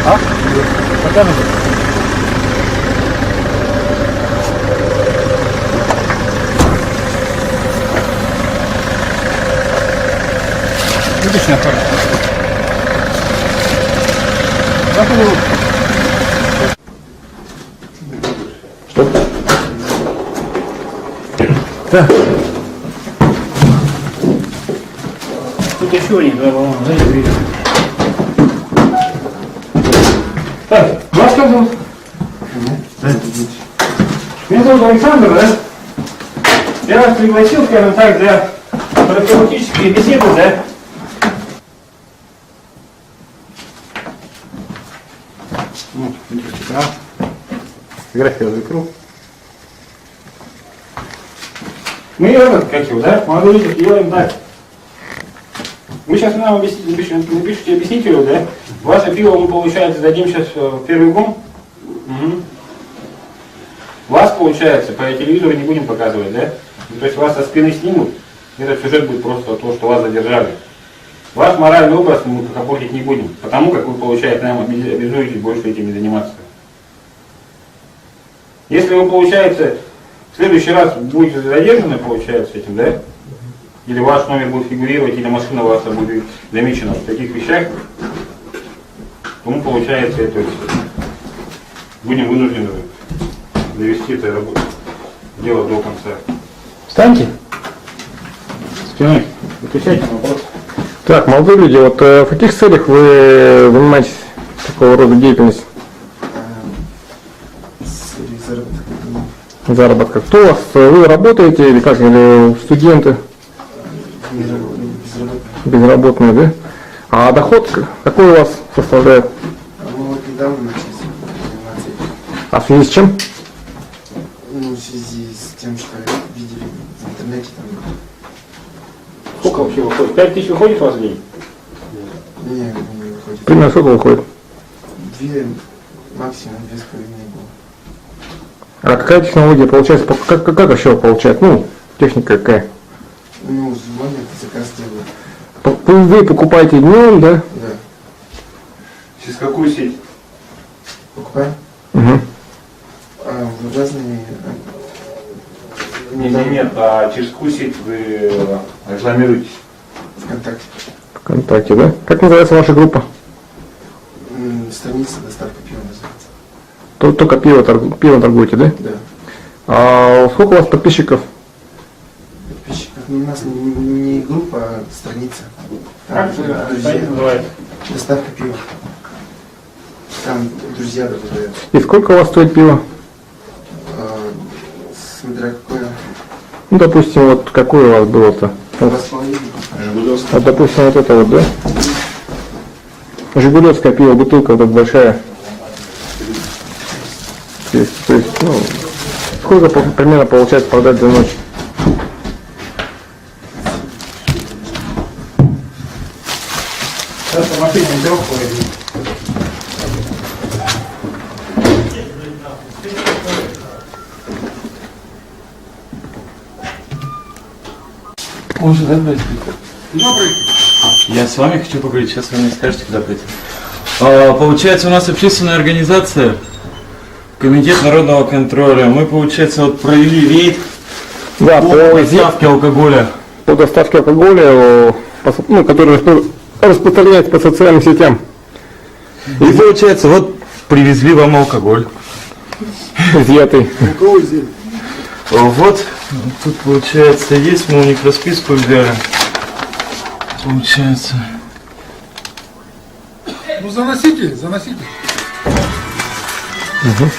А? Покажи. Отлично, хорошо. Заходи. Что? Да. Тут еще один, два баллона, знаете, видите. Так, вас как зовут? Меня зовут Александр, да? Я вас пригласил, скажем так, для профилактической беседы, да? Ну, фотографию закрыл. Мы этот, как его, да? Молодые люди делаем так. Вы сейчас нам напишите объяснителю, да? Ваше пиво мы, получается, дадим сейчас в первый гон. Угу. Вас, получается, по телевизору не будем показывать, да? То есть вас со спины снимут, этот сюжет будет просто то, что вас задержали. Ваш моральный образ мы портить не будем, потому как вы, получается, нам обязуетесь больше этим не заниматься. Если вы, получается, в следующий раз будете задержаны, получается, этим, да? Или ваш номер будет фигурировать, или машина ваша будет замечена в таких вещах, то мы, получается, это будем вынуждены довести это дело до конца. Встаньте. Спиной. Отвечайте на вопрос. Так, молодые люди, вот в каких целях вы занимаетесь такого рода деятельностью? Заработка. Кто у вас? Вы работаете или как? Или студенты? Безработные, да? А доход какой у вас составляет? Мы вот недавно начали заниматься. А в связи с чем? Ну, в связи с тем, что видели в интернете там. Сколько вообще выходит? 5000 выходит у вас в день? Не выходит. Примерно сколько выходит? 2, максимум 2,5 было. А какая технология получается? Как еще получать? Ну, техника какая? Ну, звонят, заказ делают. Вы покупаете днем, да? Да. Через какую сеть? Покупаем. Угу. Разные. Нет, а через какую сеть вы рекламируетесь? ВКонтакте. ВКонтакте, да? Как называется ваша группа? Страница доставка пива называется. Только пиво торгуете, да? Да. А сколько у вас подписчиков? Подписчиков. Ну, у нас не группа, а страница. Как друзья. называется? Доставка пива. Там друзья добавляют. И сколько у вас стоит пиво? Смотря какое. Ну, допустим, вот какое у вас было-то? Вот. 2,5. Вот, допустим, вот это вот, да? Жигулевское пиво, бутылка вот эта большая. То есть, ну, сколько примерно получается продать за ночь? Сейчас по машине трех поедем. Можно, да, брать? Добрый. Я с вами хочу поговорить, сейчас вы мне скажете, куда пойти. Получается, у нас общественная организация, Комитет народного контроля. Мы, получается, вот провели рейд Да, по доставке алкоголя. по доставке алкоголя, ну, который распространяется по социальным сетям. И, получается, вот привезли вам алкоголь. Изъятый. Вот, тут, получается, есть, мы у них расписку взяли. Получается. Ну заносите, заносите. Угу.